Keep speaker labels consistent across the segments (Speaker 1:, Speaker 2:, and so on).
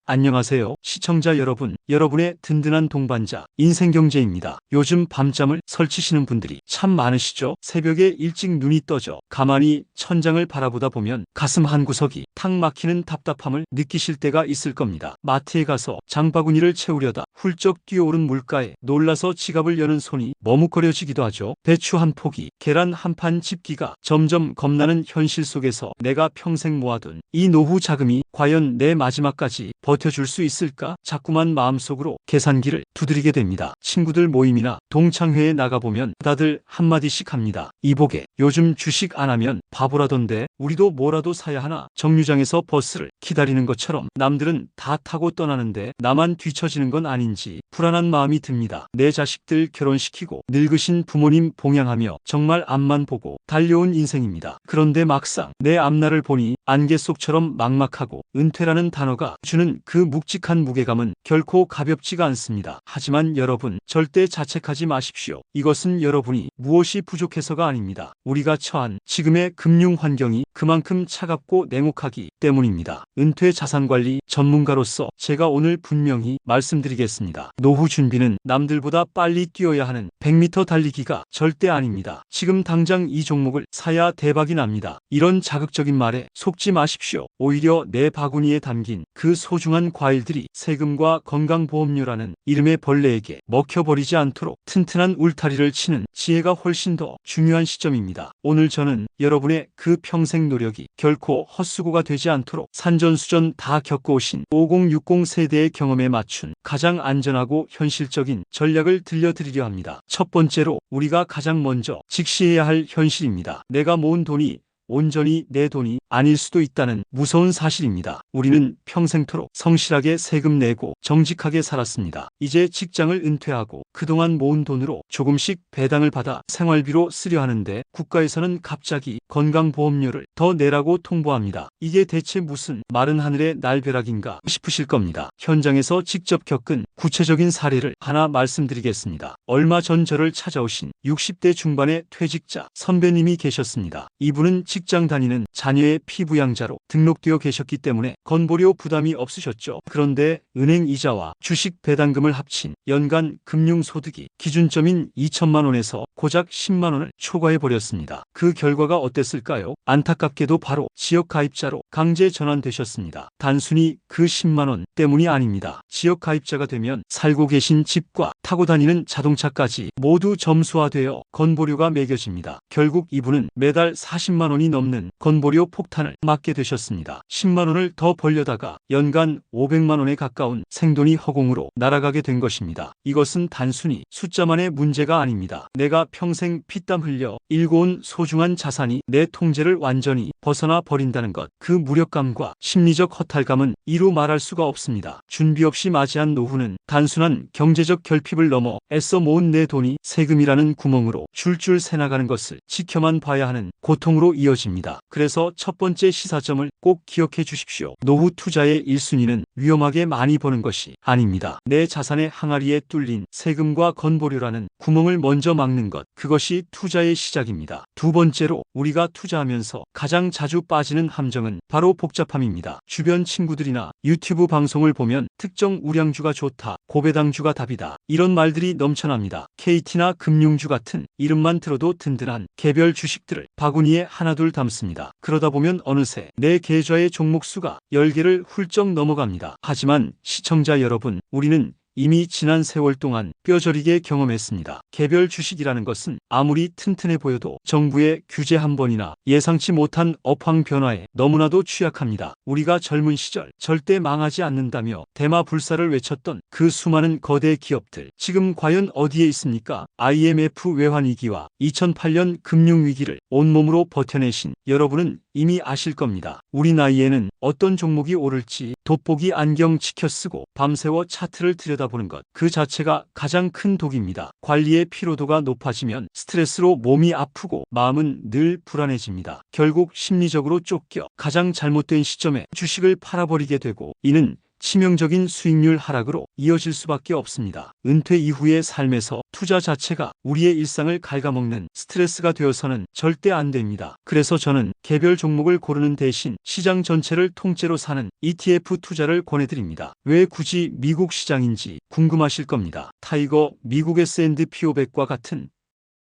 Speaker 1: 안녕하세요. 시청자 여러분, 여러분의 든든한 동반자 인생경제입니다. 요즘 밤잠을 설치시는 분들이 참 많으시죠? 새벽에 일찍 눈이 떠져 가만히 천장을 바라보다 보면 가슴 한구석이 탁 막히는 답답함을 느끼실 때가 있을 겁니다. 마트에 가서 장바구니를 채우려다 훌쩍 뛰어오른 물가에 놀라서 지갑을 여는 손이 머뭇거려지기도 하죠. 배추 한 포기, 계란 한 판 집기가 점점 겁나는 현실 속에서 내가 평생 모아둔 이 노후 자금이 과연 내 마지막까지 버텨줄 수 있을까? 자꾸만 마음속으로 계산기를 두드리게 됩니다. 친구들 모임이나 동창회에 나가보면 다들 한마디씩 합니다. 이보게, 요즘 주식 안 하면 바보라던데 우리도 뭐라도 사야 하나? 정류장에서 버스를 기다리는 것처럼 남들은 다 타고 떠나는데 나만 뒤처지는 건 아닌지 불안한 마음이 듭니다. 내 자식들 결혼시키고 늙으신 부모님 봉양하며 정말 앞만 보고 달려온 인생입니다. 그런데 막상 내 앞날을 보니 안개 속처럼 막막하고 은퇴라는 단어가 주는 그 묵직한 무게감은 결코 가볍지가 않습니다. 하지만 여러분, 절대 자책하지 마십시오. 이것은 여러분이 무엇이 부족해서가 아닙니다. 우리가 처한 지금의 금융 환경이 그만큼 차갑고 냉혹하기 때문입니다. 은퇴 자산관리 전문가로서 제가 오늘 분명히 말씀드리겠습니다. 노후 준비는 남들보다 빨리 뛰어야 하는 100m 달리기가 절대 아닙니다. 지금 당장 이 종목을 사야 대박이 납니다. 이런 자극적인 말에 속지 마십시오. 오히려 내 바구니에 담긴 그 소중한 과일들이 세금과 건강보험료라는 이름의 벌레에게 먹혀버리지 않도록 튼튼한 울타리를 치는 지혜가 훨씬 더 중요한 시점입니다. 오늘 저는 여러분의 그 평생 노력이 결코 헛수고가 되지 않도록 산전수전 다 겪어오신 5060 세대의 경험에 맞춘 가장 안전하고 현실적인 전략을 들려드리려 합니다. 첫 번째로 우리가 가장 먼저 직시해야 할 현실입니다. 내가 모은 돈이 온전히 내 돈이 아닐 수도 있다는 무서운 사실입니다. 우리는 평생토록 성실하게 세금 내고 정직하게 살았습니다. 이제 직장을 은퇴하고 그동안 모은 돈으로 조금씩 배당을 받아 생활비로 쓰려 하는데 국가에서는 갑자기 건강보험료를 더 내라고 통보합니다. 이게 대체 무슨 마른 하늘의 날벼락인가 싶으실 겁니다. 현장에서 직접 겪은 구체적인 사례를 하나 말씀드리겠습니다. 얼마 전 저를 찾아오신 60대 중반의 퇴직자 선배님이 계셨습니다. 이분은 직장 다니는 자녀의 피부양자로 등록되어 계셨기 때문에 건보료 부담이 없으셨죠. 그런데 은행 이자와 주식 배당금을 합친 연간 금융소득이 기준점인 2천만 원에서 고작 10만 원을 초과해버렸습니다. 그 결과가 어땠을까요? 안타깝게도 바로 지역가입자로 강제 전환되셨습니다. 단순히 그 10만 원 때문이 아닙니다. 지역가입자가 되면 살고 계신 집과 타고 다니는 자동차까지 모두 점수화되어 건보료가 매겨집니다. 결국 이분은 매달 40만 원이 넘는 건보료 폭탄을 맞게 되셨습니다. 10만 원을 더 벌려다가 연간 500만 원에 가까운 생돈이 허공으로 날아가게 된 것입니다. 이것은 단순히 숫자만의 문제가 아닙니다. 내가 평생 피땀 흘려 일궈온 소중한 자산이 내 통제를 완전히 벗어나 버린다는 것. 그 무력감과 심리적 허탈감은 이루 말할 수가 없습니다. 준비 없이 맞이한 노후는 단순한 경제적 결핍을 넘어 애써 모은 내 돈이 세금이라는 구멍으로 줄줄 새나가는 것을 지켜만 봐야 하는 고통으로 이어집니다. 그래서 첫 번째 시사점을 꼭 기억해 주십시오. 노후 투자의 1순위는 위험하게 많이 버는 것이 아닙니다. 내 자산의 항아리에 뚫린 세금과 건보료라는 구멍을 먼저 막는 것. 그것이 투자의 시작입니다. 두 번째로 우리가 투자하면서 가장 자주 빠지는 함정은 바로 복잡함입니다. 주변 친구들이나 유튜브 방송을 보면 특정 우량주가 좋다, 고배당주가 답이다, 이런 말들이 넘쳐납니다. KT나 금융주 같은 이름만 들어도 든든한 개별 주식들을 바구니에 하나둘 담습니다. 그러다 보면 어느새 내 계좌의 종목 수가 10개를 훌쩍 넘어갑니다. 하지만 시청자 여러분, 우리는 이미 지난 세월 동안 뼈저리게 경험했습니다. 개별 주식이라는 것은 아무리 튼튼해 보여도 정부의 규제 한 번이나 예상치 못한 업황 변화에 너무나도 취약합니다. 우리가 젊은 시절 절대 망하지 않는다며 대마불사를 외쳤던 그 수많은 거대 기업들, 지금 과연 어디에 있습니까? IMF 외환위기와 2008년 금융위기를 온몸으로 버텨내신 여러분은 이미 아실 겁니다. 우리 나이에는 어떤 종목이 오를지 돋보기 안경 지켜 쓰고 밤새워 차트를 들여다보는 것, 그 자체가 가장 큰 독입니다. 관리의 피로도가 높아지면 스트레스로 몸이 아프고 마음은 늘 불안해집니다. 결국 심리적으로 쫓겨 가장 잘못된 시점에 주식을 팔아버리게 되고, 이는 치명적인 수익률 하락으로 이어질 수밖에 없습니다. 은퇴 이후의 삶에서 투자 자체가 우리의 일상을 갉아먹는 스트레스가 되어서는 절대 안 됩니다. 그래서 저는 개별 종목을 고르는 대신 시장 전체를 통째로 사는 ETF 투자를 권해드립니다. 왜 굳이 미국 시장인지 궁금하실 겁니다. 타이거, 미국 S&P 500과 같은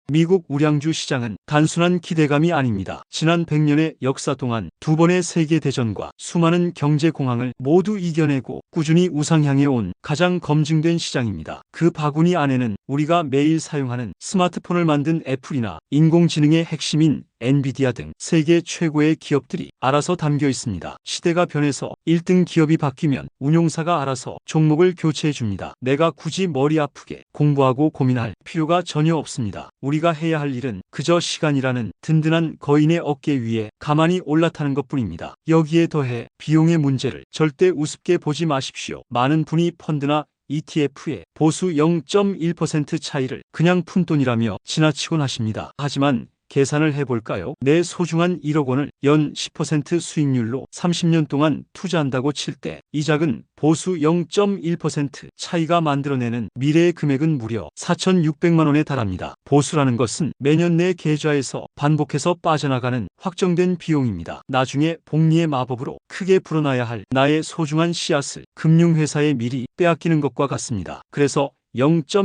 Speaker 1: 미국 우량주 시장은 단순한 기대감이 아닙니다. 지난 100년의 역사 동안 두 번의 세계대전과 수많은 경제 공황을 모두 이겨내고 꾸준히 우상향해 온 가장 검증된 시장입니다. 그 바구니 안에는 우리가 매일 사용하는 스마트폰을 만든 애플이나 인공지능의 핵심인 엔비디아 등 세계 최고의 기업들이 알아서 담겨 있습니다. 시대가 변해서 1등 기업이 바뀌면 운용사가 알아서 종목을 교체해 줍니다. 내가 굳이 머리 아프게 공부하고 고민할 필요가 전혀 없습니다. 우리가 해야 할 일은 그저 시간이라는 든든한 거인의 어깨 위에 가만히 올라타는 것뿐입니다. 여기에 더해 비용의 문제를 절대 우습게 보지 마십시오. 많은 분이 펀드나 ETF의 보수 0.1% 차이를 그냥 푼돈이라며 지나치곤 하십니다. 하지만 계산을 해볼까요? 내 소중한 1억 원을 연 10% 수익률로 30년 동안 투자한다고 칠 때 이 작은 보수 0.1% 차이가 만들어내는 미래의 금액은 무려 4,600만 원에 달합니다. 보수라는 것은 매년 내 계좌에서 반복해서 빠져나가는 확정된 비용입니다. 나중에 복리의 마법으로 크게 불어나야 할 나의 소중한 씨앗을 금융회사에 미리 빼앗기는 것과 같습니다. 그래서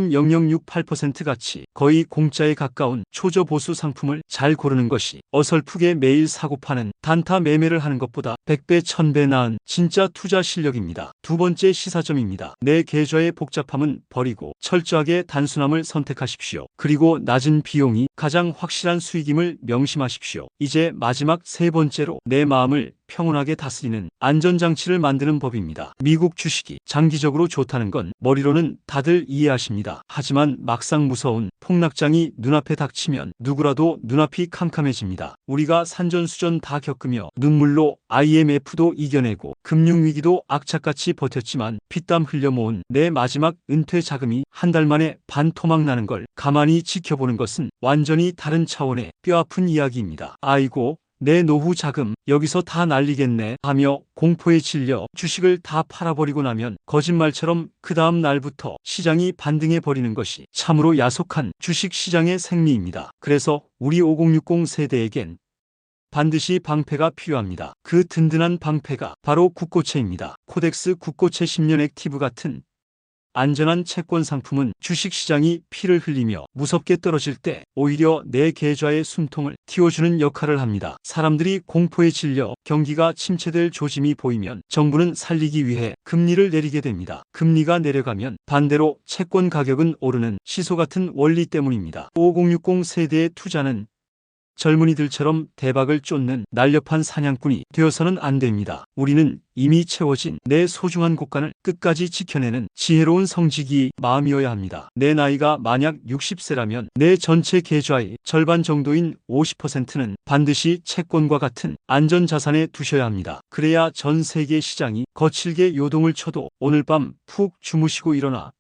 Speaker 1: 0.0068% 가치 거의 공짜에 가까운 초저보수 상품을 잘 고르는 것이 어설프게 매일 사고 파는 단타 매매를 하는 것보다 100배 1000배 나은 진짜 투자 실력입니다. 두 번째 시사점입니다. 내 계좌의 복잡함은 버리고 철저하게 단순함을 선택하십시오. 그리고 낮은 비용이 가장 확실한 수익임을 명심하십시오. 이제 마지막 세 번째로 내 마음을 평온하게 다스리는 안전장치를 만드는 법입니다. 미국 주식이 장기적으로 좋다는 건 머리로는 다들 이해하십니다. 하지만 막상 무서운 폭락장이 눈앞에 닥치면 누구라도 눈앞이 캄캄해집니다. 우리가 산전수전 다 겪으며 눈물로 IMF도 이겨내고 금융위기도 악착같이 버텼지만 피땀 흘려 모은 내 마지막 은퇴 자금이 한 달 만에 반토막 나는 걸 가만히 지켜보는 것은 완전히 다른 차원의 뼈아픈 이야기입니다. 아이고, 내 노후 자금 여기서 다 날리겠네 하며 공포에 질려 주식을 다 팔아버리고 나면 거짓말처럼 그 다음 날부터 시장이 반등해버리는 것이 참으로 야속한 주식시장의 생리입니다. 그래서 우리 5060 세대에겐 반드시 방패가 필요합니다. 그 든든한 방패가 바로 국고채입니다. 코덱스 국고채 10년 액티브 같은 안전한 채권 상품은 주식시장이 피를 흘리며 무섭게 떨어질 때 오히려 내 계좌의 숨통을 틔워주는 역할을 합니다. 사람들이 공포에 질려 경기가 침체될 조짐이 보이면 정부는 살리기 위해 금리를 내리게 됩니다. 금리가 내려가면 반대로 채권 가격은 오르는 시소 같은 원리 때문입니다. 5060 세대의 투자는 젊은이들처럼 대박을 쫓는 날렵한 사냥꾼이 되어서는 안 됩니다. 우리는 이미 채워진 내 소중한 곳간을 끝까지 지켜내는 지혜로운 성직이 마음이어야 합니다. 내 나이가 만약 60세라면 내 전체 계좌의 절반 정도인 50%는 반드시 채권과 같은 안전자산에 두셔야 합니다. 그래야 전 세계 시장이 거칠게 요동을 쳐도 오늘 밤 푹 주무시고 일어나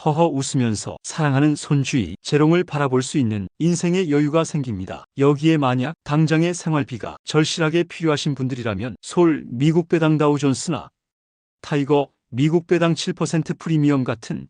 Speaker 1: 허허 웃으면서 사랑하는 손주의 재롱을 바라볼 수 있는 인생의 여유가 생깁니다. 여기에 만약 당장의 생활비가 절실하게 필요하신 분들이라면 솔 미국 배당 다우존스나 타이거 미국 배당 7% 프리미엄 같은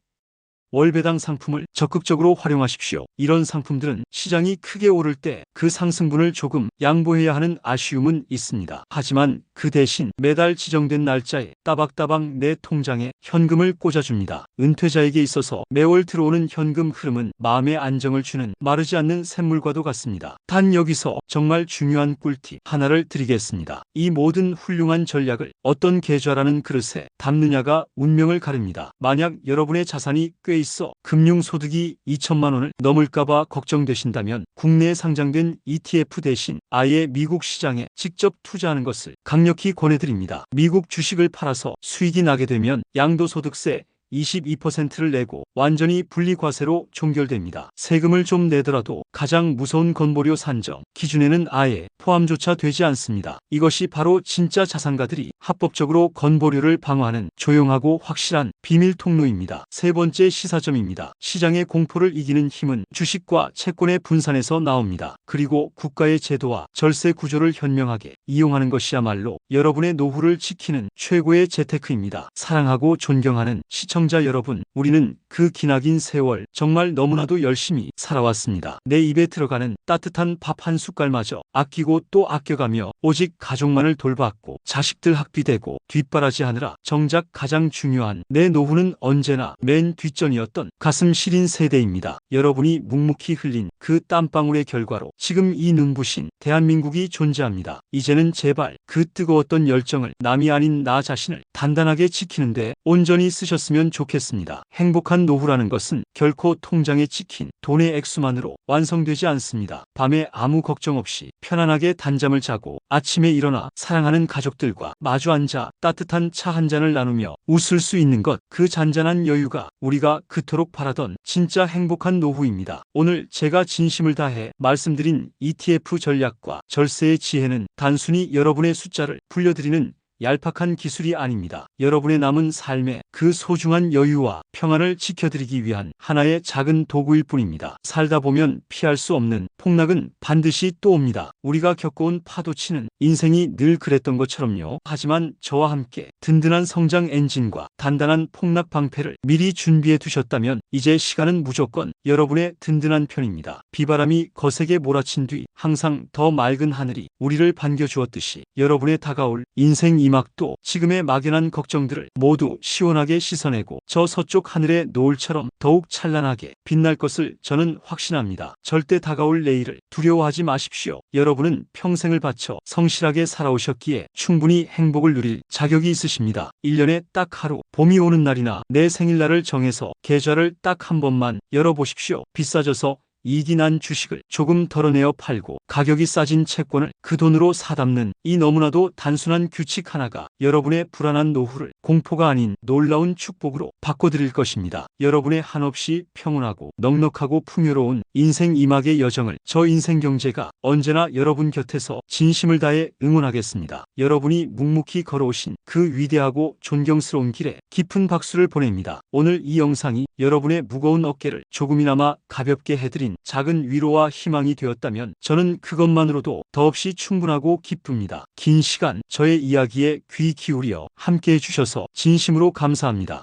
Speaker 1: 월배당 상품을 적극적으로 활용하십시오. 이런 상품들은 시장이 크게 오를 때 그 상승분을 조금 양보해야 하는 아쉬움은 있습니다. 하지만 그 대신 매달 지정된 날짜에 따박따박 내 통장에 현금을 꽂아줍니다. 은퇴자에게 있어서 매월 들어오는 현금 흐름은 마음의 안정을 주는 마르지 않는 샘물과도 같습니다. 단 여기서 정말 중요한 꿀팁 하나를 드리겠습니다. 이 모든 훌륭한 전략을 어떤 계좌라는 그릇에 담느냐가 운명을 가릅니다. 만약 여러분의 자산이 꽤 있어 금융소득이 2천만 원을 넘을까봐 걱정되신다면 국내에 상장된 ETF 대신 아예 미국 시장에 직접 투자하는 것을 강력히 권해드립니다. 미국 주식을 팔아서 수익이 나게 되면 양도소득세 22%를 내고 완전히 분리과세로 종결됩니다. 세금을 좀 내더라도 가장 무서운 건보료 산정 기준에는 아예 포함조차 되지 않습니다. 이것이 바로 진짜 자산가들이 합법적으로 건보료를 방어하는 조용하고 확실한 비밀 통로입니다. 세 번째 시사점입니다. 시장의 공포를 이기는 힘은 주식과 채권의 분산에서 나옵니다. 그리고 국가의 제도와 절세 구조를 현명하게 이용하는 것이야말로 여러분의 노후를 지키는 최고의 재테크입니다. 사랑하고 존경하는 시청자 여러분, 우리는 그 기나긴 세월 정말 너무나도 열심히 살아왔습니다. 내 입에 들어가는 따뜻한 밥 한 숟갈마저 아끼고 또 아껴가며 오직 가족만을 돌봤고 자식들 학비대고 뒷바라지하느라 정작 가장 중요한 내 노후는 언제나 맨 뒷전이었던 가슴 시린 세대입니다. 여러분이 묵묵히 흘린 그 땀방울의 결과로 지금 이 눈부신 대한민국이 존재합니다. 이제는 제발 그 뜨거웠던 열정을 남이 아닌 나 자신을 단단하게 지키는데 온전히 쓰셨으면 좋겠습니다. 행복한 노후라는 것은 결코 통장에 찍힌 돈의 액수만으로 완성되지 않습니다. 밤에 아무 걱정 없이 편안하게 단잠을 자고 아침에 일어나 사랑하는 가족들과 마주 앉아 따뜻한 차 한 잔을 나누며 웃을 수 있는 것, 그 잔잔한 여유가 우리가 그토록 바라던 진짜 행복한 노후입니다. 오늘 제가 진심을 다해 말씀드린 ETF 전략과 절세의 지혜는 단순히 여러분의 숫자를 불려드리는 얄팍한 기술이 아닙니다. 여러분의 남은 삶에 그 소중한 여유와 평안을 지켜드리기 위한 하나의 작은 도구일 뿐입니다. 살다 보면 피할 수 없는 폭락은 반드시 또 옵니다. 우리가 겪어온 파도치는 인생이 늘 그랬던 것처럼요. 하지만 저와 함께 든든한 성장 엔진과 단단한 폭락 방패를 미리 준비해 두셨다면 이제 시간은 무조건 여러분의 든든한 편입니다. 비바람이 거세게 몰아친 뒤 항상 더 맑은 하늘이 우리를 반겨주었듯이 여러분의 다가올 인생 막도 지금의 막연한 걱정들을 모두 시원하게 씻어내고 저 서쪽 하늘의 노을처럼 더욱 찬란하게 빛날 것을 저는 확신합니다. 절대 다가올 내일을 두려워하지 마십시오. 여러분은 평생을 바쳐 성실하게 살아오셨기에 충분히 행복을 누릴 자격이 있으십니다. 1년에 딱 하루 봄이 오는 날이나 내 생일날을 정해서 계좌를 딱 한 번만 열어보십시오. 비싸져서 이익이 난 주식을 조금 덜어내어 팔고 가격이 싸진 채권을 그 돈으로 사담는 이 너무나도 단순한 규칙 하나가 여러분의 불안한 노후를 공포가 아닌 놀라운 축복으로 바꿔드릴 것입니다. 여러분의 한없이 평온하고 넉넉하고 풍요로운 인생 이막의 여정을 저 인생경제가 언제나 여러분 곁에서 진심을 다해 응원하겠습니다. 여러분이 묵묵히 걸어오신 그 위대하고 존경스러운 길에 깊은 박수를 보냅니다. 오늘 이 영상이 여러분의 무거운 어깨를 조금이나마 가볍게 해드린 작은 위로와 희망이 되었다면 저는 그것만으로도 더없이 충분하고 기쁩니다. 긴 시간 저의 이야기에 귀 기울여 함께 해주셔서 진심으로 감사합니다.